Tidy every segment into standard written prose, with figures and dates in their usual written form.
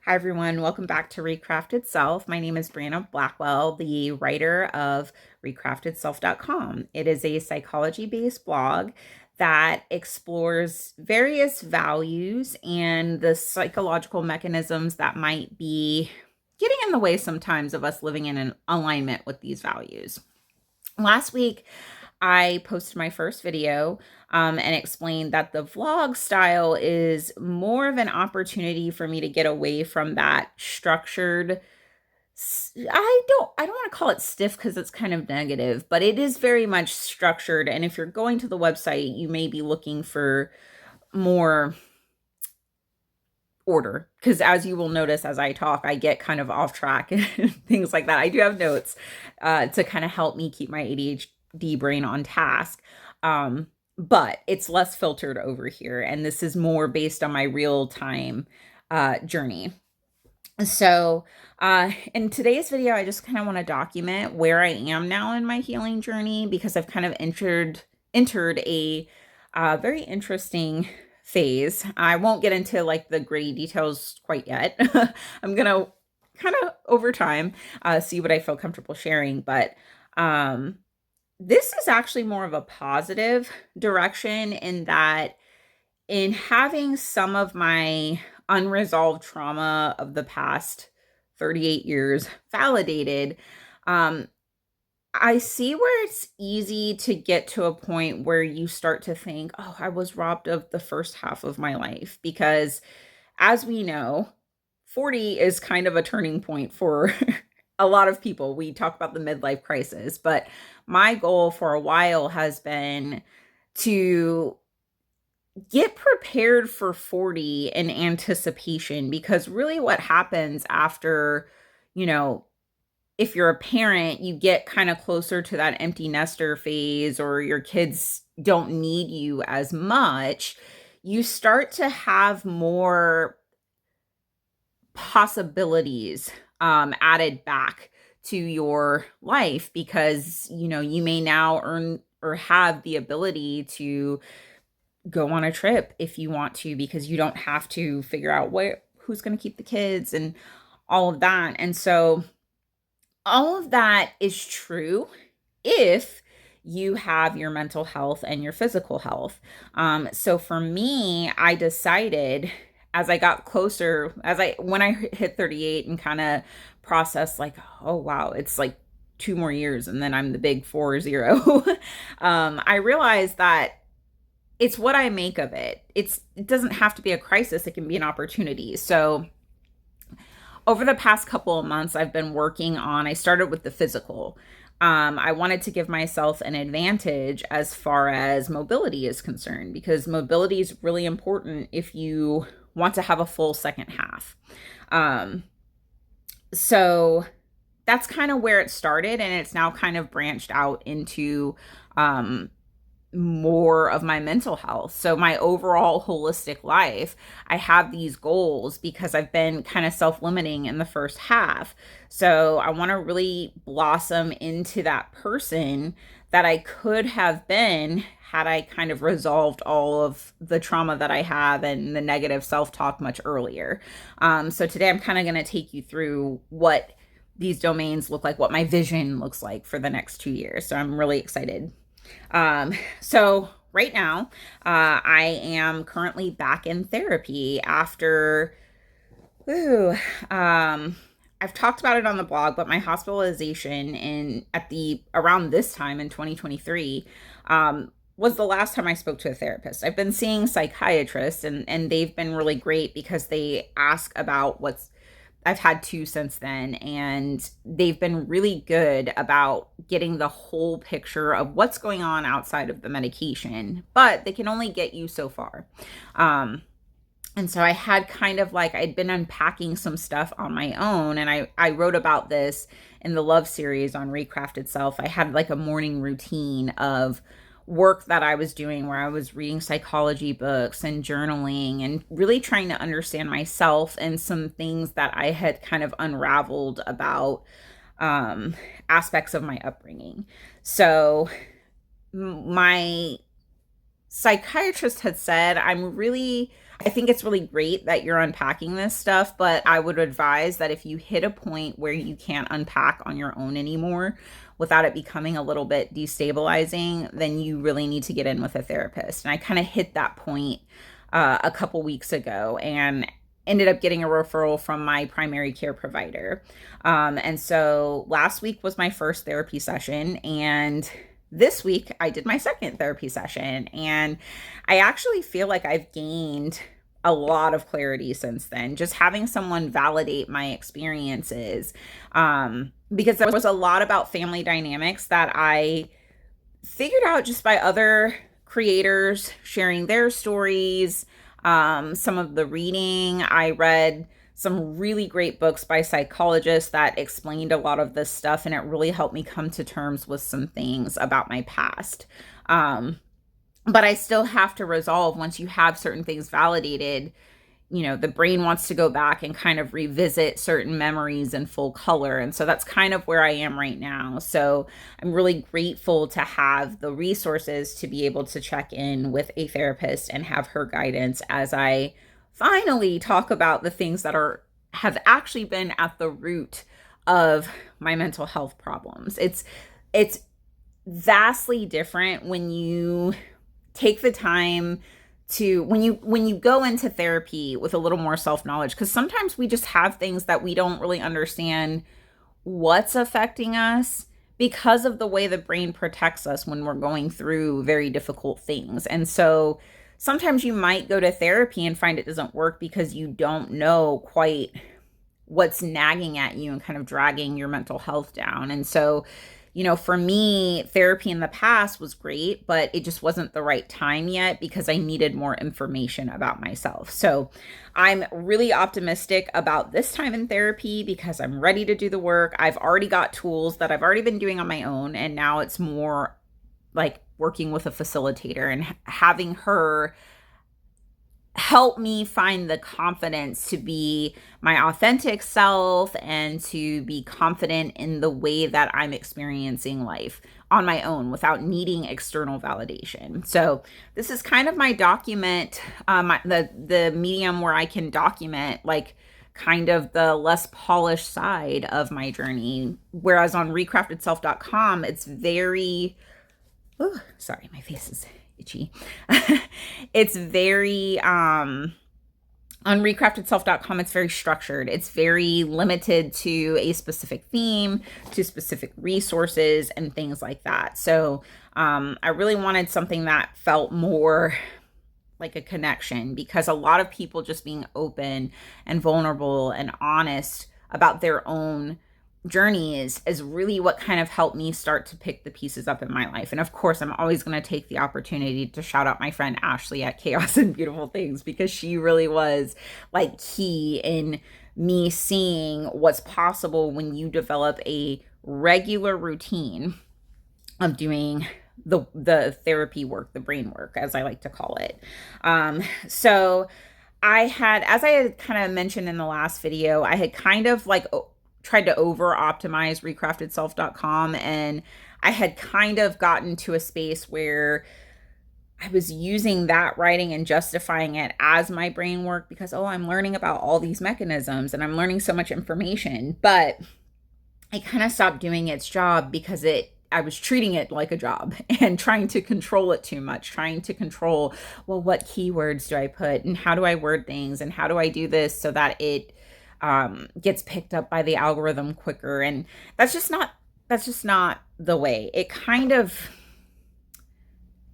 Hi, everyone. Welcome back to Recrafted Self. My name is Brianna Blackwell, the writer of recraftedself.com. It is a psychology based blog that explores various values and the psychological mechanisms that might be getting in the way sometimes of us living in an alignment with these values. Last week, I posted my first video and explained that the vlog style is more of an opportunity for me to get away from that structured. I don't want to call it stiff because it's kind of negative, but it is very much structured. And if you're going to the website, you may be looking for more order, because as you will notice as I talk, I get kind of off track and things like that. I do have notes to kind of help me keep my ADHD brain on task. But it's less filtered over here. And this is more based on my real time journey. So, in today's video, I just kind of want to document where I am now in my healing journey, because I've kind of entered a very interesting phase. I won't get into like the gritty details quite yet. I'm gonna kind of over time see what I feel comfortable sharing, but this is actually more of a positive direction in that in having some of my unresolved trauma of the past 38 years validated, um, I see where it's easy to get to a point where you start to think, oh, I was robbed of the first half of my life. Because as we know, 40 is kind of a turning point for a lot of people. We talk about the midlife crisis, but my goal for a while has been to get prepared for 40 in anticipation, because really what happens after, you know, if you're a parent, you get kind of closer to that empty nester phase, or your kids don't need you as much. You start to have more possibilities added back to your life, because, you may now earn or have the ability to go on a trip if you want to, because you don't have to figure out who's going to keep the kids and all of that. And so all of that is true if you have your mental health and your physical health. So for me, I decided as I got closer, when I hit 38 and kind of processed like, oh wow, it's like 2 more years and then I'm the big 40. I realized that it's what I make of it. It doesn't have to be a crisis. It can be an opportunity. So over the past couple of months, I started with the physical. I wanted to give myself an advantage as far as mobility is concerned, because mobility is really important if you want to have a full second half. So that's kind of where it started, and it's now kind of branched out into more of my mental health. So my overall holistic life, I have these goals because I've been kind of self-limiting in the first half. So I want to really blossom into that person that I could have been had I kind of resolved all of the trauma that I have and the negative self-talk much earlier. So today I'm kind of going to take you through what these domains look like, what my vision looks like for the next 2 years. So I'm really excited. So right now, I am currently back in therapy after, I've talked about it on the blog, but my hospitalization around this time in 2023, was the last time I spoke to a therapist. I've been seeing psychiatrists, and they've been really great because they ask about I've had two since then, and they've been really good about getting the whole picture of what's going on outside of the medication, but they can only get you so far. And so I had kind of like, I'd been unpacking some stuff on my own, and I wrote about this in the love series on Recrafted Self. I had like a morning routine of work that I was doing where I was reading psychology books and journaling and really trying to understand myself and some things that I had kind of unraveled about aspects of my upbringing. So my psychiatrist had said, I think it's really great that you're unpacking this stuff, but I would advise that if you hit a point where you can't unpack on your own anymore without it becoming a little bit destabilizing, then you really need to get in with a therapist. And I kind of hit that point a couple weeks ago and ended up getting a referral from my primary care provider. And so last week was my first therapy session, and this week I did my second therapy session, and I actually feel like I've gained a lot of clarity since then, just having someone validate my experiences. Because there was a lot about family dynamics that I figured out just by other creators sharing their stories. Some of the reading, I read some really great books by psychologists that explained a lot of this stuff, and it really helped me come to terms with some things about my past. But I still have to resolve, once you have certain things validated, the brain wants to go back and kind of revisit certain memories in full color. And so that's kind of where I am right now. So I'm really grateful to have the resources to be able to check in with a therapist and have her guidance as I finally talk about the things that have actually been at the root of my mental health problems. It's vastly different when you take the time to, when you go into therapy with a little more self-knowledge, because sometimes we just have things that we don't really understand what's affecting us because of the way the brain protects us when we're going through very difficult things. And so sometimes you might go to therapy and find it doesn't work because you don't know quite what's nagging at you and kind of dragging your mental health down. And so, for me, therapy in the past was great, but it just wasn't the right time yet because I needed more information about myself. So I'm really optimistic about this time in therapy because I'm ready to do the work. I've already got tools that I've already been doing on my own, and now it's more like working with a facilitator and having her help me find the confidence to be my authentic self and to be confident in the way that I'm experiencing life on my own without needing external validation. So this is kind of my document, the medium where I can document like kind of the less polished side of my journey. Whereas on recraftedself.com, it's very, oh, sorry, my face is itchy. It's very, on recraftedself.com, it's very structured. It's very limited to a specific theme, to specific resources and things like that. So I really wanted something that felt more like a connection, because a lot of people just being open and vulnerable and honest about their own journey is really what kind of helped me start to pick the pieces up in my life. And of course, I'm always going to take the opportunity to shout out my friend Ashley at Chaos and Beautiful Things, because she really was like key in me seeing what's possible when you develop a regular routine of doing the therapy work, the brain work, as I like to call it. So as I had kind of mentioned in the last video, I had kind of like tried to over optimize recraftedself.com, and I had kind of gotten to a space where I was using that writing and justifying it as my brain work because, I'm learning about all these mechanisms and I'm learning so much information, but I kind of stopped doing its job because I was treating it like a job and trying to control it too much, trying to control, what keywords do I put and how do I word things and how do I do this so that it gets picked up by the algorithm quicker. And that's just not the way. It kind of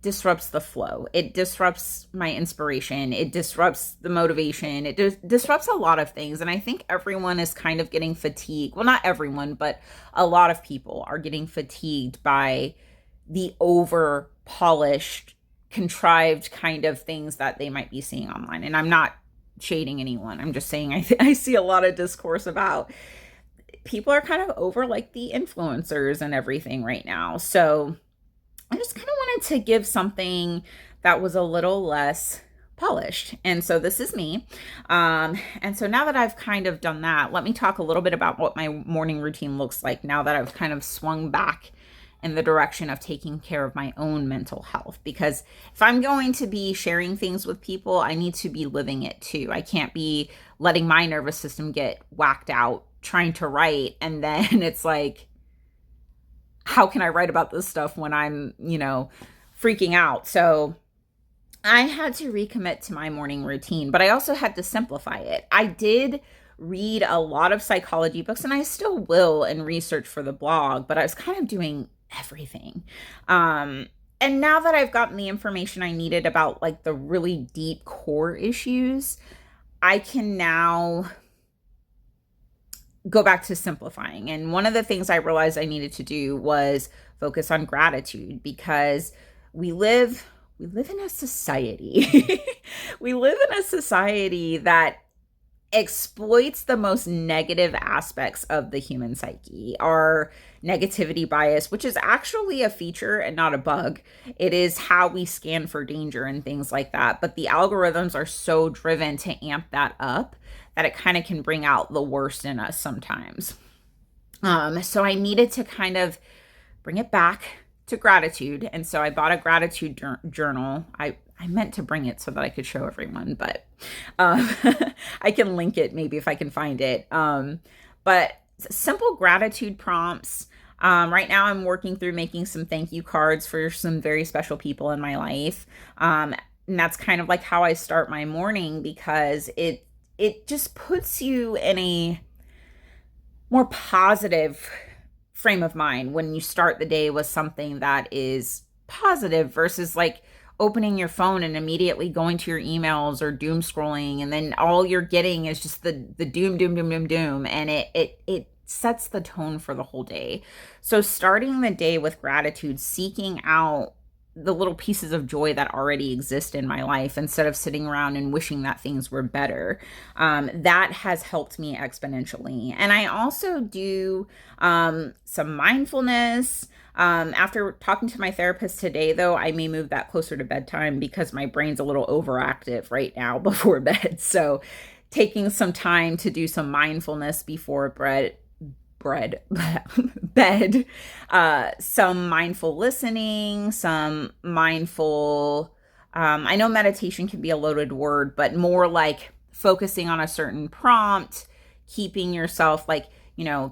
disrupts the flow. It disrupts my inspiration. It disrupts the motivation. It disrupts a lot of things. And I think everyone is kind of getting fatigued. Well, not everyone, but a lot of people are getting fatigued by the over polished, contrived kind of things that they might be seeing online. And I'm not shading anyone. I'm just saying I see a lot of discourse about people are kind of over like the influencers and everything right now. So I just kind of wanted to give something that was a little less polished. And so this is me. And so now that I've kind of done that, let me talk a little bit about what my morning routine looks like now that I've kind of swung back in the direction of taking care of my own mental health. Because if I'm going to be sharing things with people, I need to be living it too. I can't be letting my nervous system get whacked out trying to write. And then it's like, how can I write about this stuff when I'm, freaking out? So I had to recommit to my morning routine, but I also had to simplify it. I did read a lot of psychology books, and I still will, and research for the blog, but I was kind of doing everything. And now that I've gotten the information I needed about like the really deep core issues, I can now go back to simplifying. And one of the things I realized I needed to do was focus on gratitude, because we live in a society. We live in a society that exploits the most negative aspects of the human psyche. Our negativity bias, which is actually a feature and not a bug. It is how we scan for danger and things like that. But the algorithms are so driven to amp that up that it kind of can bring out the worst in us sometimes. So I needed to kind of bring it back to gratitude. And so I bought a gratitude journal. I meant to bring it so that I could show everyone, but I can link it maybe if I can find it. But simple gratitude prompts. Right now I'm working through making some thank you cards for some very special people in my life. And that's kind of like how I start my morning, because it just puts you in a more positive frame of mind when you start the day with something that is positive, versus like opening your phone and immediately going to your emails or doom scrolling, and then all you're getting is just the doom, and it sets the tone for the whole day. So starting the day with gratitude, seeking out the little pieces of joy that already exist in my life instead of sitting around and wishing that things were better, that has helped me exponentially. And I also do some mindfulness. After talking to my therapist today, though, I may move that closer to bedtime because my brain's a little overactive right now before bed. So taking some time to do some mindfulness before bed, some mindful listening, some mindful, I know meditation can be a loaded word, but more like focusing on a certain prompt, keeping yourself like,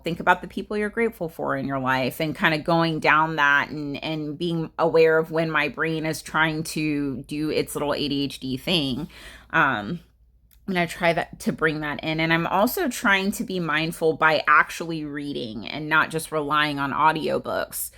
think about the people you're grateful for in your life, and kind of going down that and being aware of when my brain is trying to do its little ADHD thing. I'm going to try to bring that in. And I'm also trying to be mindful by actually reading and not just relying on audiobooks.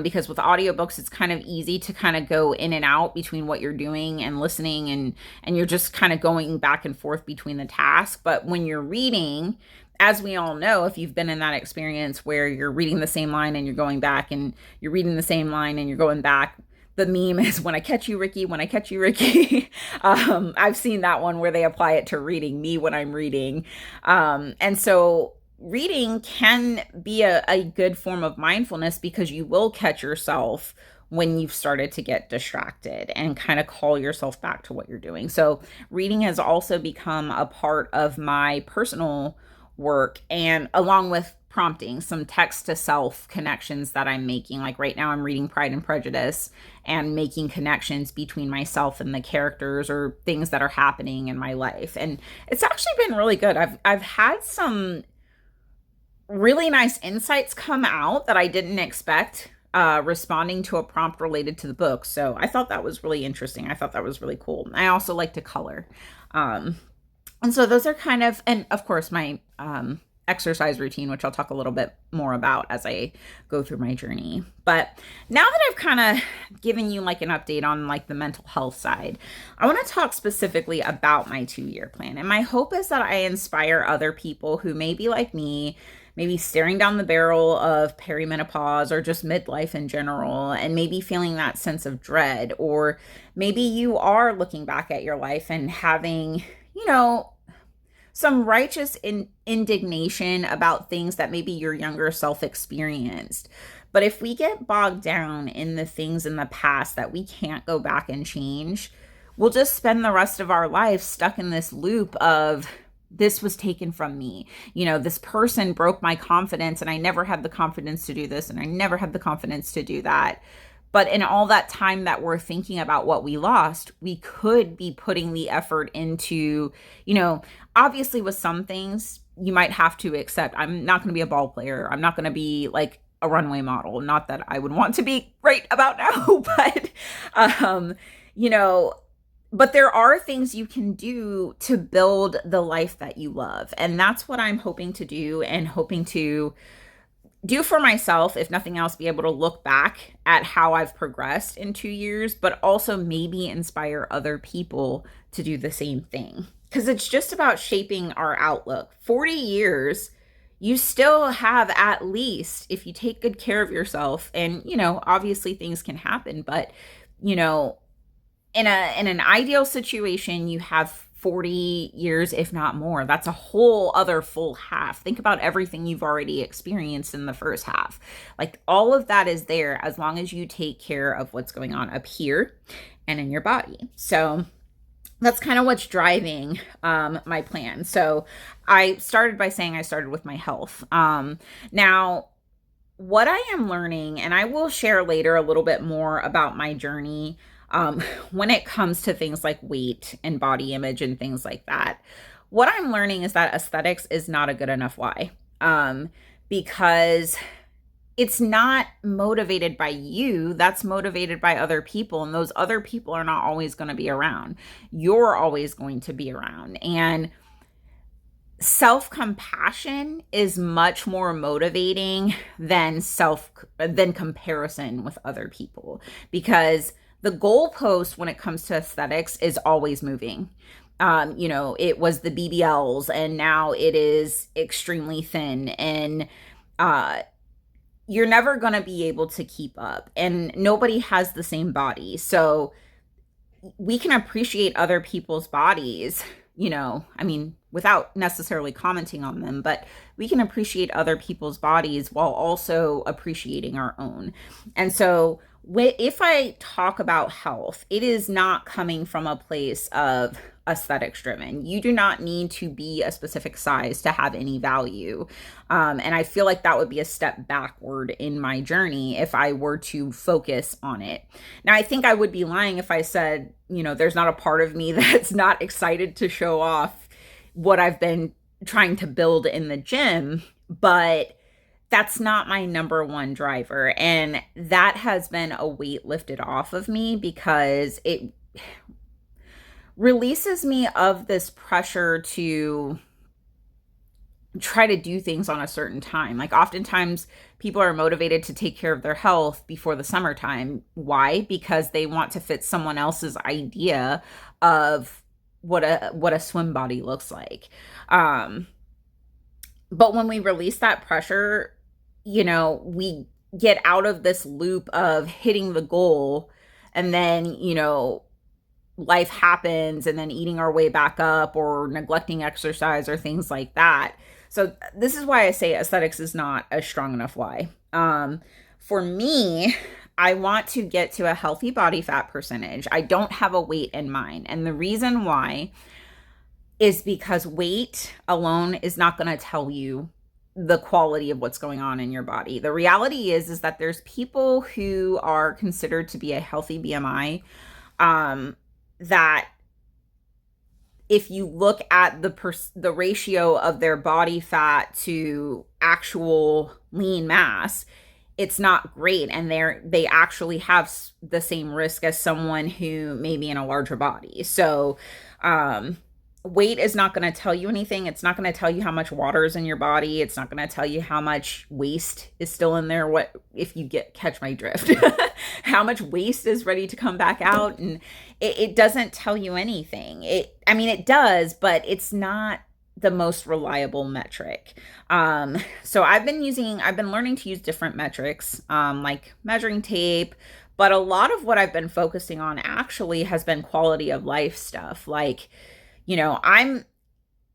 Because with audiobooks, it's kind of easy to kind of go in and out between what you're doing and listening, and you're just kind of going back and forth between the tasks. But when you're reading, as we all know, if you've been in that experience where you're reading the same line and you're going back, and you're reading the same line and you're going back, the meme is when I catch you, Ricky, when I catch you, Ricky. I've seen that one where they apply it to reading me when I'm reading. And so reading can be a good form of mindfulness, because you will catch yourself when you've started to get distracted and kind of call yourself back to what you're doing. So reading has also become a part of my personal work, and along with prompting some text to self connections that I'm making. Like right now I'm reading Pride and Prejudice and making connections between myself and the characters or things that are happening in my life. And it's actually been really good. I've had some really nice insights come out that I didn't expect, responding to a prompt related to the book. So I thought that was really interesting. I thought that was really cool. I also like to color. And so those are kind of, and of course my exercise routine, which I'll talk a little bit more about as I go through my journey. But now that I've kind of given you like an update on like the mental health side, I want to talk specifically about my 2-year plan. And my hope is that I inspire other people who may be like me, maybe staring down the barrel of perimenopause or just midlife in general, and maybe feeling that sense of dread, or maybe you are looking back at your life and having, some righteous indignation about things that maybe your younger self experienced. But if we get bogged down in the things in the past that we can't go back and change, we'll just spend the rest of our life stuck in this loop of this was taken from me. This person broke my confidence, and I never had the confidence to do this, and I never had the confidence to do that. But in all that time that we're thinking about what we lost, we could be putting the effort into, obviously with some things you might have to accept. I'm not going to be a ball player. I'm not going to be like a runway model. Not that I would want to be right about now, but, you know, but there are things you can do to build the life that you love. And that's what I'm hoping to do, and hoping to do for myself, if nothing else, be able to look back at how I've progressed in 2 years, but also maybe inspire other people to do the same thing. Because it's just about shaping our outlook. 40 years, you still have, at least, if you take good care of yourself, and, obviously things can happen, but, in an ideal situation, you have 40 years, if not more. That's a whole other full half. Think about everything you've already experienced in the first half. Like, all of that is there as long as you take care of what's going on up here and in your body. So that's kind of what's driving my plan. So I started by saying I started with my health. Now, what I am learning, and I will share later a little bit more about my journey when it comes to things like weight and body image and things like that. What I'm learning is that aesthetics is not a good enough why, because it's not motivated by you. That's motivated by other people, and those other people are not always going to be around. You're always going to be around. And self-compassion is much more motivating than comparison with other people, because the goalpost when it comes to aesthetics is always moving. It was the BBLs, and now it is extremely thin, and you're never going to be able to keep up, and nobody has the same body. So we can appreciate other people's bodies, without necessarily commenting on them, but we can appreciate other people's bodies while also appreciating our own. And so if I talk about health, it is not coming from a place of aesthetics driven. You do not need to be a specific size to have any value. And I feel like that would be a step backward in my journey if I were to focus on it. Now, I think I would be lying if I said, there's not a part of me that's not excited to show off what I've been trying to build in the gym, but that's not my number one driver. And that has been a weight lifted off of me, because it releases me of this pressure to try to do things on a certain time. Like, oftentimes people are motivated to take care of their health before the summertime. Why? Because they want to fit someone else's idea of what a swim body looks like. But when we release that pressure, we get out of this loop of hitting the goal, and then, life happens, and then eating our way back up, or neglecting exercise, or things like that. So this is why I say aesthetics is not a strong enough why. For me, I want to get to a healthy body fat percentage. I don't have a weight in mind. And the reason why is because weight alone is not going to tell you the quality of what's going on in your body. The reality is that there's people who are considered to be a healthy BMI, that if you look at the ratio of their body fat to actual lean mass, it's not great, and they actually have the same risk as someone who may be in a larger body. So weight is not going to tell you anything. It's not going to tell you how much water is in your body. It's not going to tell you how much waste is still in there. What if you catch my drift? How much waste is ready to come back out? And it doesn't tell you anything. It does, but it's not the most reliable metric. So I've been learning to use different metrics, like measuring tape, but a lot of what I've been focusing on actually has been quality of life stuff. Like, I'm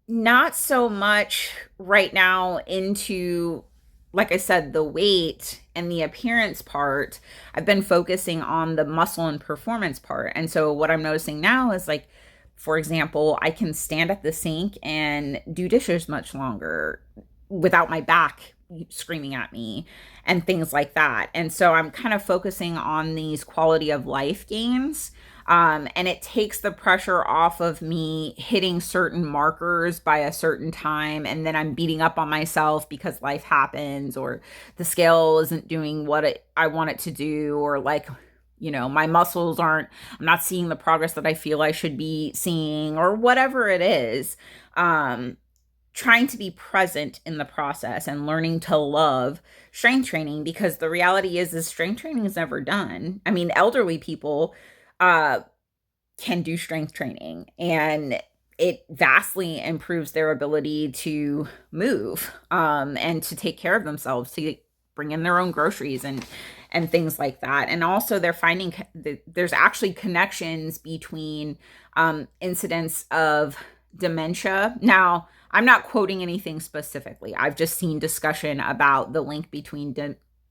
not so much right now into, like I said, the weight and the appearance part. I've been focusing on the muscle and performance part. And so what I'm noticing now is, like, For example, I can stand at the sink and do dishes much longer without my back screaming at me and things like that. And so I'm kind of focusing on these quality of life gains. And it takes the pressure off of me hitting certain markers by a certain time. And then I'm beating up on myself because life happens, or the scale isn't doing what I want it to do, or like, my muscles I'm not seeing the progress that I feel I should be seeing, or whatever it is. Trying to be present in the process and learning to love strength training, because the reality is strength training is never done. I mean, elderly people uh, can do strength training, and it vastly improves their ability to move, and to take care of themselves, to bring in their own groceries and things like that. And also they're finding there's actually connections between incidents of dementia. Now, I'm not quoting anything specifically. I've just seen discussion about the link between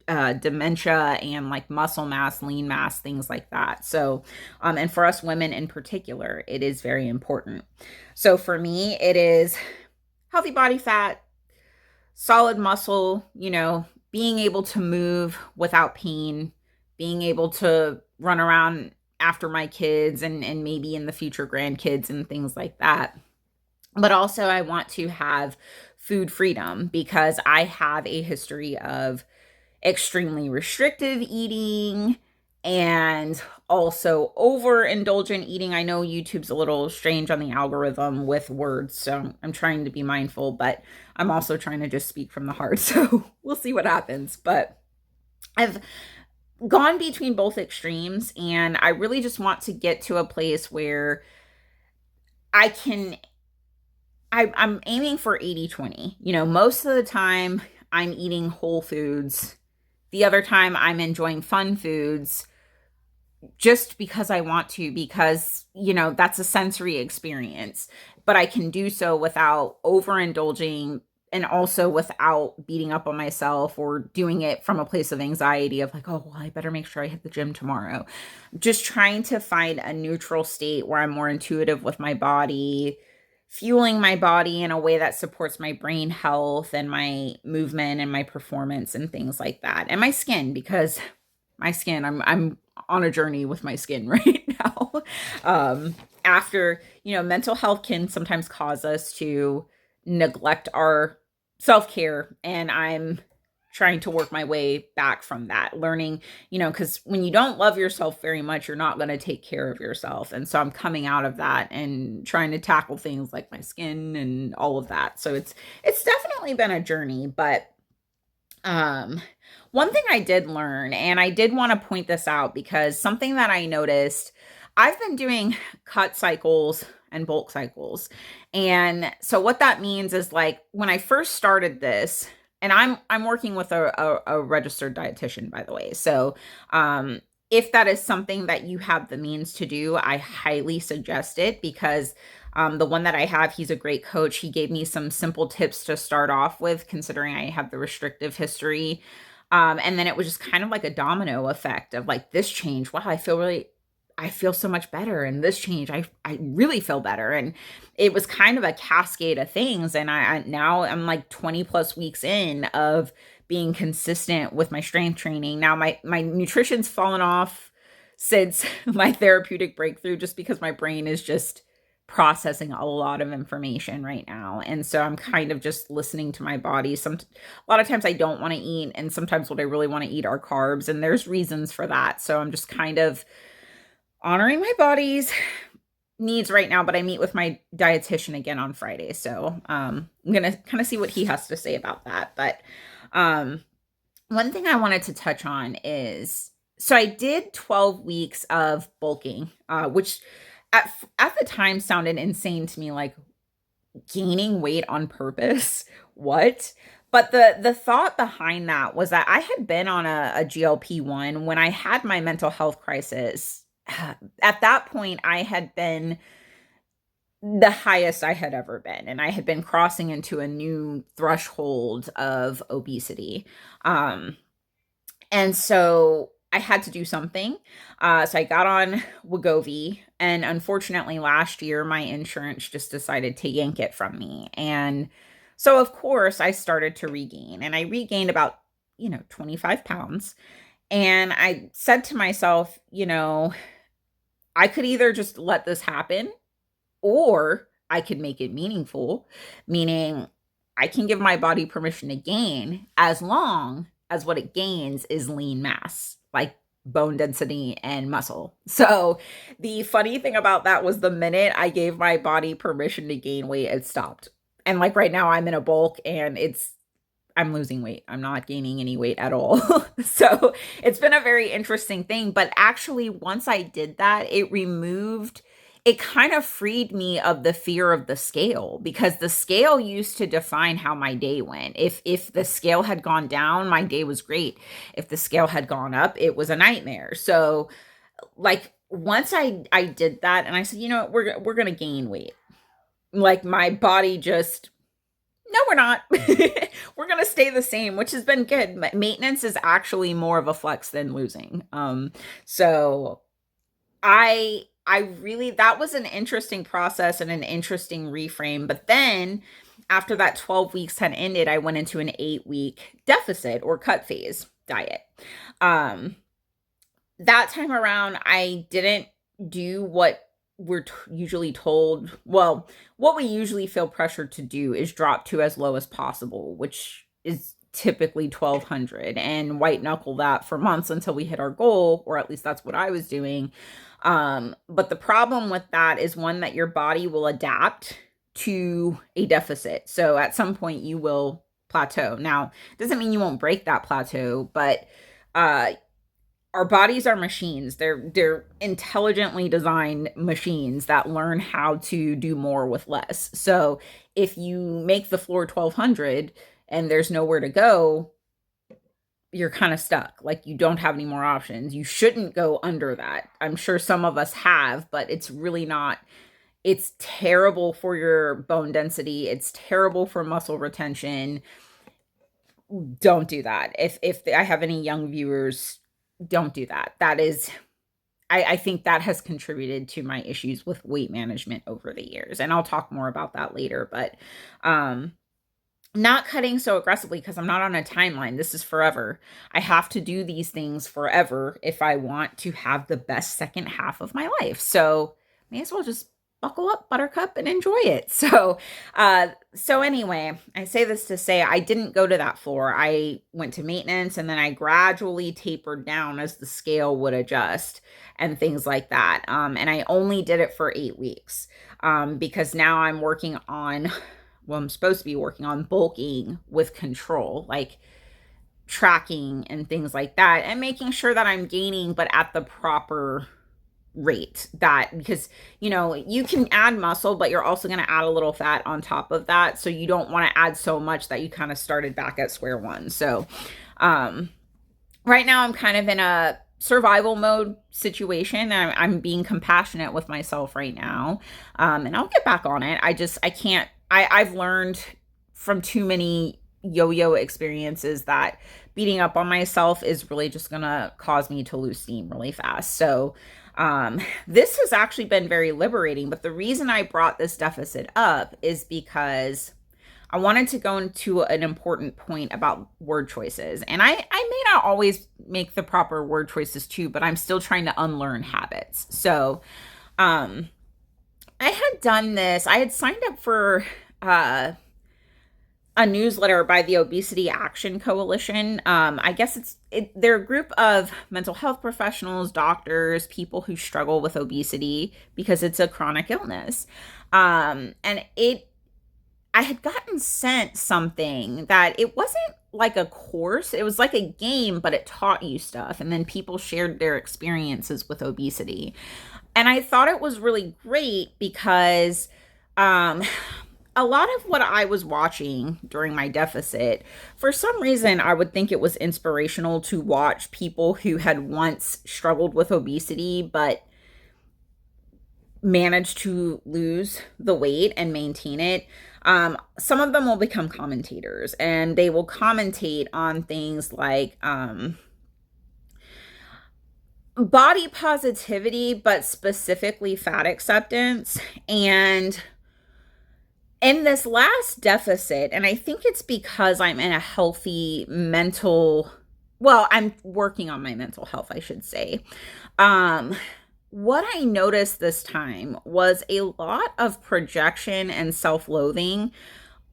dementia and like muscle mass, lean mass, things like that. So, and for us women in particular, it is very important. So for me, it is healthy body fat, solid muscle, being able to move without pain, being able to run around after my kids and maybe in the future grandkids and things like that. But also I want to have food freedom, because I have a history of extremely restrictive eating and also overindulgent eating. I know YouTube's a little strange on the algorithm with words, so I'm trying to be mindful, but I'm also trying to just speak from the heart. So we'll see what happens. But I've gone between both extremes, and I really just want to get to a place where I'm aiming for 80-20. Most of the time I'm eating whole foods. The other time I'm enjoying fun foods just because I want to, because, that's a sensory experience. But I can do so without overindulging, and also without beating up on myself or doing it from a place of anxiety of like, oh, well, I better make sure I hit the gym tomorrow. Just trying to find a neutral state where I'm more intuitive with my body, fueling my body in a way that supports my brain health and my movement and my performance and things like that. And my skin, because my skin, I'm on a journey with my skin right now. After, mental health can sometimes cause us to neglect our self-care, and I'm trying to work my way back from that, learning, because when you don't love yourself very much, you're not going to take care of yourself. And so I'm coming out of that and trying to tackle things like my skin and all of that. So it's definitely been a journey. But one thing I did learn, and I did want to point this out, because something that I noticed, I've been doing cut cycles and bulk cycles. And so what that means is, like, when I first started this, and I'm working with a registered dietitian, by the way. So if that is something that you have the means to do, I highly suggest it, because the one that I have, he's a great coach. He gave me some simple tips to start off with, considering I have the restrictive history. And then it was just kind of like a domino effect of like, this change, wow, I feel so much better. And this change, I really feel better. And it was kind of a cascade of things. And now I'm like 20 plus weeks in of being consistent with my strength training. Now my nutrition's fallen off since my therapeutic breakthrough, just because my brain is just processing a lot of information right now. And so I'm kind of just listening to my body. A lot of times I don't want to eat, and sometimes what I really want to eat are carbs, and there's reasons for that. So I'm just kind of honoring my body's needs right now. But I meet with my dietitian again on Friday. So I'm going to kind of see what he has to say about that. But one thing I wanted to touch on is, so I did 12 weeks of bulking, which at the time sounded insane to me, like gaining weight on purpose. What? But the thought behind that was that I had been on a GLP-1 when I had my mental health crisis. At that point, I had been the highest I had ever been, and I had been crossing into a new threshold of obesity. And so I had to do something. So I got on Wegovy, and unfortunately, last year my insurance just decided to yank it from me, and so of course I started to regain, and I regained about 25 pounds. And I said to myself, I could either just let this happen or I could make it meaningful, meaning I can give my body permission to gain as long as what it gains is lean mass, like bone density and muscle. So the funny thing about that was the minute I gave my body permission to gain weight, it stopped. And like right now, I'm in a bulk and I'm losing weight. I'm not gaining any weight at all. So it's been a very interesting thing. But actually, once I did that, it kind of freed me of the fear of the scale, because the scale used to define how my day went. If the scale had gone down, my day was great. If the scale had gone up, it was a nightmare. So like once I did that and I said, we're going to gain weight. Like my body just, no, we're not. We're going to stay the same, which has been good. Maintenance is actually more of a flex than losing. So I really, that was an interesting process and an interesting reframe. But then after that 12 weeks had ended, I went into an 8-week deficit or cut phase diet. That time around, I didn't do what we're usually told. Well, what we usually feel pressured to do is drop to as low as possible, which is typically 1200, and white knuckle that for months until we hit our goal, or at least that's what I was doing. But the problem with that is, one, that your body will adapt to a deficit. So at some point you will plateau. Now, it doesn't mean you won't break that plateau, but our bodies are machines. They're intelligently designed machines that learn how to do more with less. So if you make the floor 1200 and there's nowhere to go, you're kind of stuck. Like, you don't have any more options. You shouldn't go under that. I'm sure some of us have, but it's really not. It's terrible for your bone density. It's terrible for muscle retention. Don't do that. If I have any young viewers, don't do that. That is, I think that has contributed to my issues with weight management over the years. And I'll talk more about that later, but not cutting so aggressively, because I'm not on a timeline. This is forever. I have to do these things forever if I want to have the best second half of my life. So may as well just buckle up, buttercup, and enjoy it. So anyway, I say this to say I didn't go to that floor. I went to maintenance, and then I gradually tapered down as the scale would adjust and things like that. And I only did it for 8 weeks because now I'm working on, well, I'm supposed to be working on bulking with control, like tracking and things like that, and making sure that I'm gaining, but at the proper rate. That, because you can add muscle, but you're also going to add a little fat on top of that, so you don't want to add so much that you kind of started back at square one. So right now I'm kind of in a survival mode situation. I'm being compassionate with myself right now, and I'll get back on it. I can't. I've learned from too many yo-yo experiences that beating up on myself is really just gonna cause me to lose steam really fast. So this has actually been very liberating. But the reason I brought this deficit up is because I wanted to go into an important point about word choices. And I may not always make the proper word choices too, but I'm still trying to unlearn habits. So I had done this. I had signed up for a newsletter by the Obesity Action Coalition. I guess they're a group of mental health professionals, doctors, people who struggle with obesity because it's a chronic illness. And I had gotten sent something that it wasn't like a course. It was like a game, but it taught you stuff. And then people shared their experiences with obesity. And I thought it was really great because a lot of what I was watching during my deficit, for some reason, I would think it was inspirational to watch people who had once struggled with obesity, but managed to lose the weight and maintain it. Some of them will become commentators, and they will commentate on things like, body positivity, but specifically fat acceptance. And in this last deficit, and I think it's because I'm in a healthy mental, well, I'm working on my mental health, I should say. Um, what I noticed this time was a lot of projection and self-loathing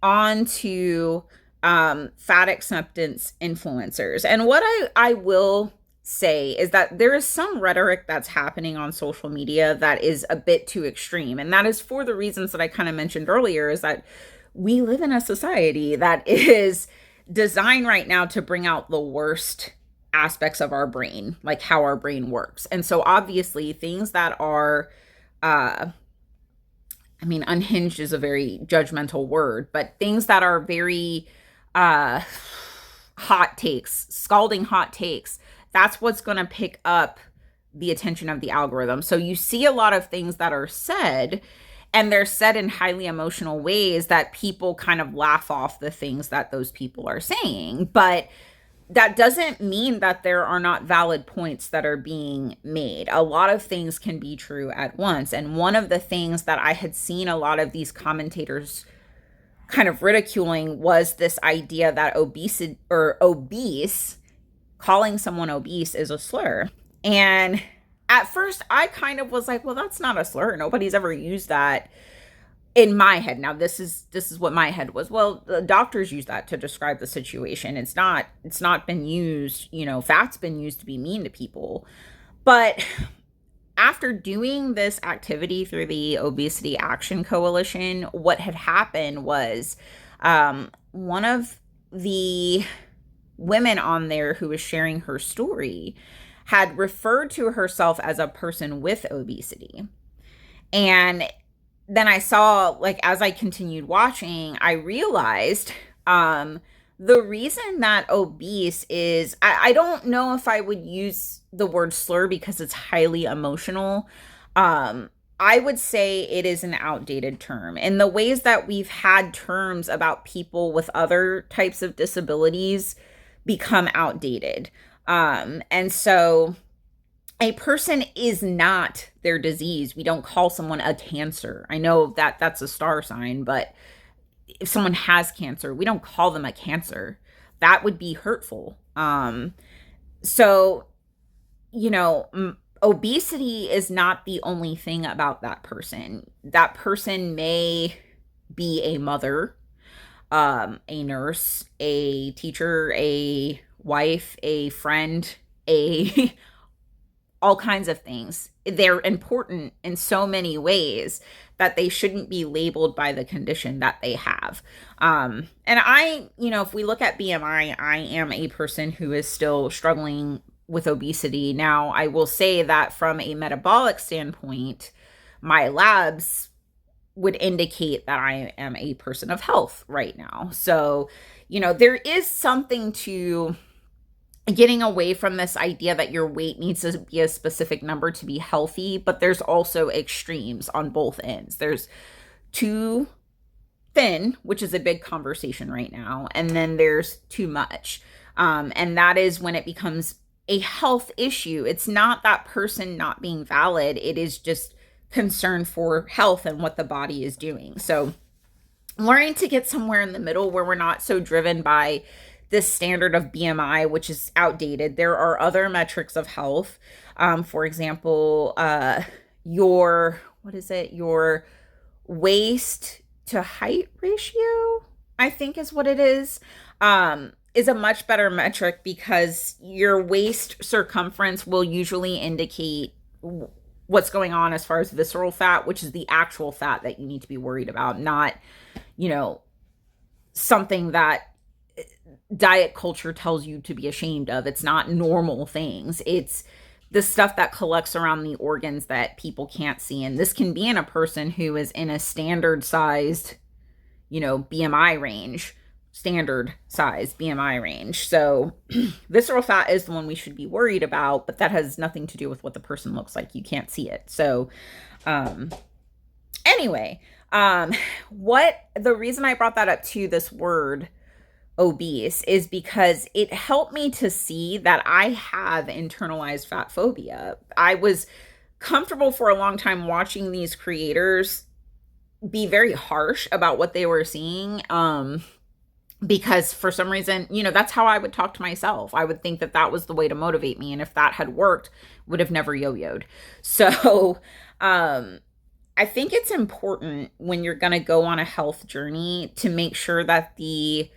onto fat acceptance influencers. And what I will say is that there is some rhetoric that's happening on social media that is a bit too extreme. And that is for the reasons that I kind of mentioned earlier, is that we live in a society that is designed right now to bring out the worst aspects of our brain, like how our brain works. And so obviously things that are I mean, unhinged is a very judgmental word, but things that are very uh, hot takes, scalding hot takes, that's what's going to pick up the attention of the algorithm. So you see a lot of things that are said, and they're said in highly emotional ways that people kind of laugh off the things that those people are saying. But that doesn't mean that there are not valid points that are being made. A lot of things can be true at once. And one of the things that I had seen a lot of these commentators kind of ridiculing was this idea that obese, calling someone obese is a slur. And at first I kind of was like, well, that's not a slur. Nobody's ever used that in my head. Now this is what my head was. Well, the doctors use that to describe the situation. It's not been used, fat's been used to be mean to people. But after doing this activity through the Obesity Action Coalition, what had happened was one of the women on there who was sharing her story had referred to herself as a person with obesity. And then I saw, like, as I continued watching, I realized the reason that obese is, I don't know if I would use the word slur because it's highly emotional. I would say it is an outdated term in the ways that we've had terms about people with other types of disabilities become outdated. And so a person is not their disease. We don't call someone a cancer. I know that that's a star sign, but if someone has cancer, we don't call them a cancer. That would be hurtful. So, obesity is not the only thing about that person. That person may be a mother, a nurse, a teacher, a wife, a friend, a all kinds of things. They're important in so many ways that they shouldn't be labeled by the condition that they have. And if we look at BMI, I am a person who is still struggling with obesity. Now, I will say that from a metabolic standpoint, my labs would indicate that I am a person of health right now. So, there is something to getting away from this idea that your weight needs to be a specific number to be healthy, but there's also extremes on both ends. There's too thin, which is a big conversation right now, and then there's too much. And that is when it becomes a health issue. It's not that person not being valid. It is just concern for health and what the body is doing. So learning to get somewhere in the middle where we're not so driven by this standard of BMI, which is outdated. There are other metrics of health. For example, your waist to height ratio, I think is what it is a much better metric because your waist circumference will usually indicate what's going on as far as visceral fat, which is the actual fat that you need to be worried about, not, something that diet culture tells you to be ashamed of. It's not normal things. It's the stuff that collects around the organs that people can't see. And this can be in a person who is in a standard sized, BMI range, standard size BMI range. So visceral fat is the one we should be worried about, but that has nothing to do with what the person looks like. You can't see it. So, anyway, the reason I brought that up to this word obese is because it helped me to see that I have internalized fat phobia. I was comfortable for a long time watching these creators be very harsh about what they were seeing, because for some reason, that's how I would talk to myself. I would think that that was the way to motivate me, and if that had worked, would have never yo-yoed. So I think it's important when you're going to go on a health journey to make sure that the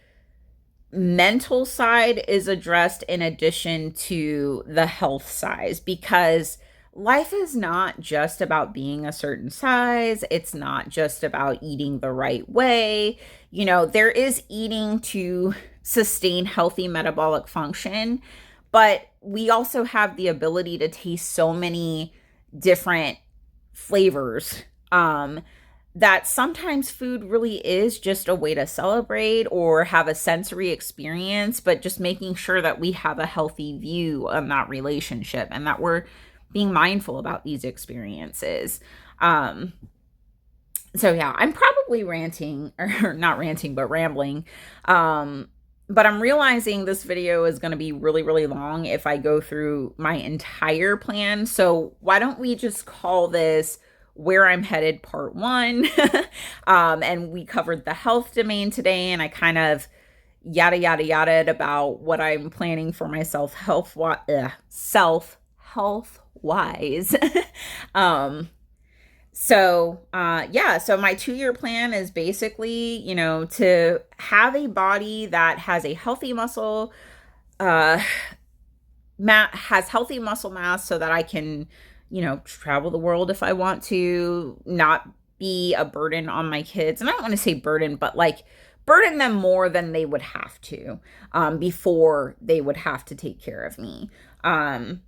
mental side is addressed in addition to the health side, because life is not just about being a certain size. It's not just about eating the right way. There is eating to sustain healthy metabolic function, but we also have the ability to taste so many different flavors, that sometimes food really is just a way to celebrate or have a sensory experience, but just making sure that we have a healthy view on that relationship and that we're being mindful about these experiences. So yeah, I'm probably ranting, or not ranting, but rambling. But I'm realizing this video is going to be really, really long if I go through my entire plan. So why don't we just call this Where I'm Headed Part 1? And we covered the health domain today, and I kind of yada, yada, yada about what I'm planning for myself self-health wise. So my 2-year plan is basically, to have a body that has a healthy muscle, has healthy muscle mass so that I can, travel the world if I want to, not be a burden on my kids. And I don't want to say burden, but like burden them more than they would have to, before they would have to take care of me. And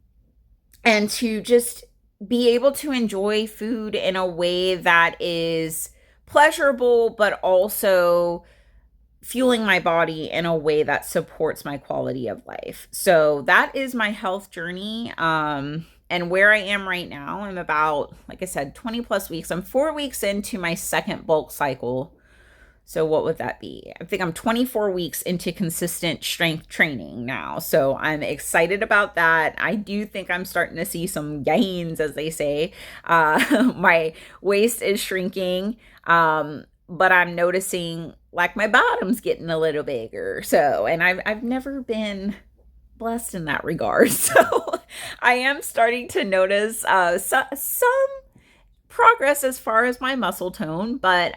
to just be able to enjoy food in a way that is pleasurable, but also fueling my body in a way that supports my quality of life. So that is my health journey. And where I am right now, I'm about, like I said, 20 plus weeks. I'm 4 weeks into my second bulk cycle. So what would that be? I think I'm 24 weeks into consistent strength training now. So I'm excited about that. I do think I'm starting to see some gains, as they say. My waist is shrinking, but I'm noticing like my bottom's getting a little bigger. So, and I've never been blessed in that regard. So I am starting to notice some progress as far as my muscle tone, but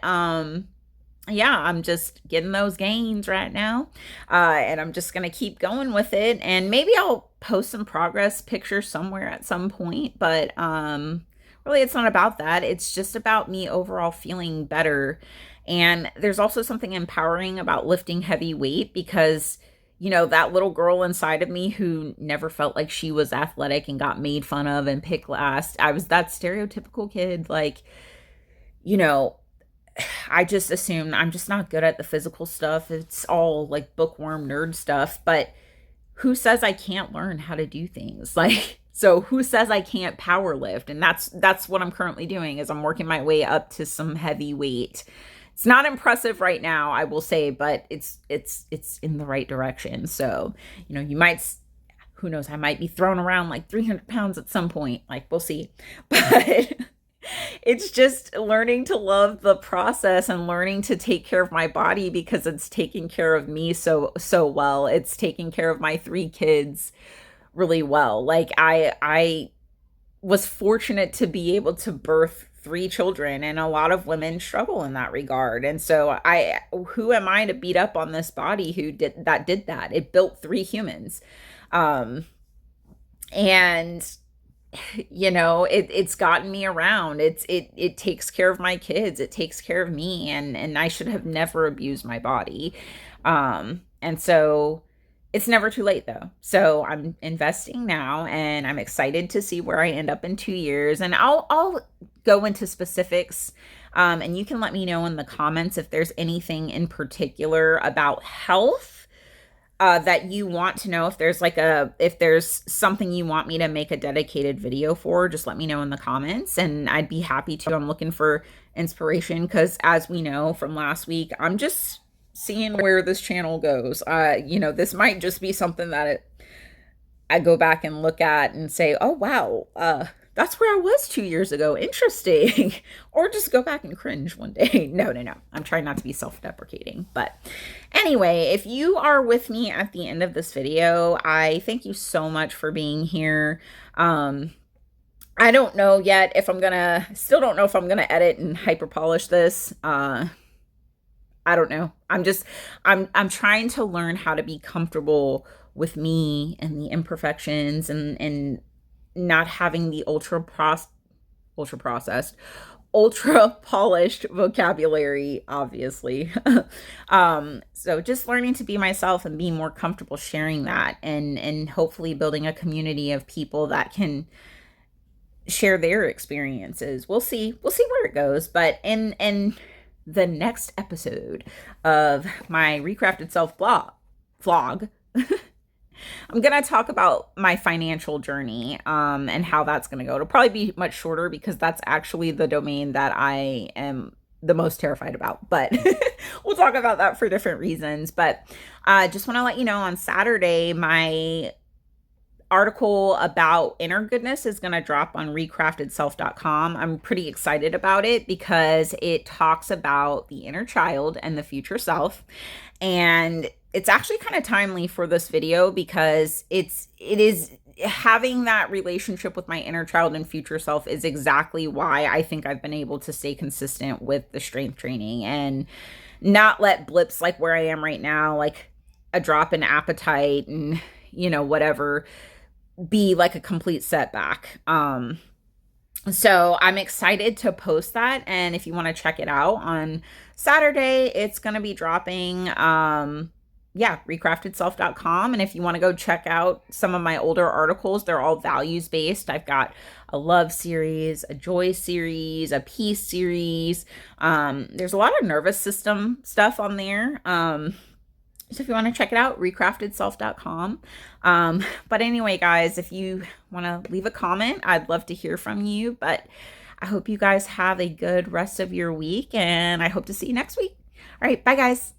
yeah, I'm just getting those gains right now. And I'm just going to keep going with it. And maybe I'll post some progress pictures somewhere at some point. But really, it's not about that. It's just about me overall feeling better. And there's also something empowering about lifting heavy weight, because, that little girl inside of me who never felt like she was athletic and got made fun of and picked last. I was that stereotypical kid. Like, I just assumed I'm just not good at the physical stuff. It's all like bookworm nerd stuff. But who says I can't learn how to do things? Like, so who says I can't power lift? And that's what I'm currently doing, is I'm working my way up to some heavy weight. It's not impressive right now, I will say, but it's in the right direction. So, you might, who knows, I might be thrown around like 300 pounds at some point. Like, we'll see. But it's just learning to love the process and learning to take care of my body, because it's taking care of me so well. It's taking care of my 3 kids really well. Like I was fortunate to be able to birth 3 children, and a lot of women struggle in that regard. And so who am I to beat up on this body who did that? It built 3 humans. And it's gotten me around. It takes care of my kids. It takes care of me, and I should have never abused my body. And so it's never too late though. So I'm investing now, and I'm excited to see where I end up in 2 years. And I'll go into specifics. And you can let me know in the comments if there's anything in particular about health that you want to know. If there's something you want me to make a dedicated video for, just let me know in the comments, and I'd be happy to. I'm looking for inspiration, because as we know from last week, I'm just seeing where this channel goes. This might just be something that I go back and look at and say, oh, wow, that's where I was 2 years ago. Interesting. Or just go back and cringe one day. No. I'm trying not to be self-deprecating. But anyway, if you are with me at the end of this video, I thank you so much for being here. I don't know yet if still don't know if I'm gonna edit and hyper polish this. I don't know. I'm trying to learn how to be comfortable with me and the imperfections and not having the ultra processed, ultra polished vocabulary, obviously. So just learning to be myself and being more comfortable sharing that, and hopefully building a community of people that can share their experiences. We'll see where it goes. But in the next episode of my Recrafted Self vlog, I'm going to talk about my financial journey and how that's going to go. It'll probably be much shorter because that's actually the domain that I am the most terrified about. But we'll talk about that for different reasons. But I just want to let you know, on Saturday, my article about inner goodness is going to drop on recraftedself.com. I'm pretty excited about it because it talks about the inner child and the future self. And it's actually kind of timely for this video because it is having that relationship with my inner child and future self is exactly why I think I've been able to stay consistent with the strength training and not let blips like where I am right now, like a drop in appetite and, whatever, be like a complete setback. So I'm excited to post that. And if you want to check it out on Saturday, it's going to be dropping, recraftedself.com. And if you want to go check out some of my older articles, they're all values based. I've got a love series, a joy series, a peace series. There's a lot of nervous system stuff on there. So if you want to check it out, recraftedself.com. But anyway, guys, if you want to leave a comment, I'd love to hear from you. But I hope you guys have a good rest of your week, and I hope to see you next week. All right, bye, guys.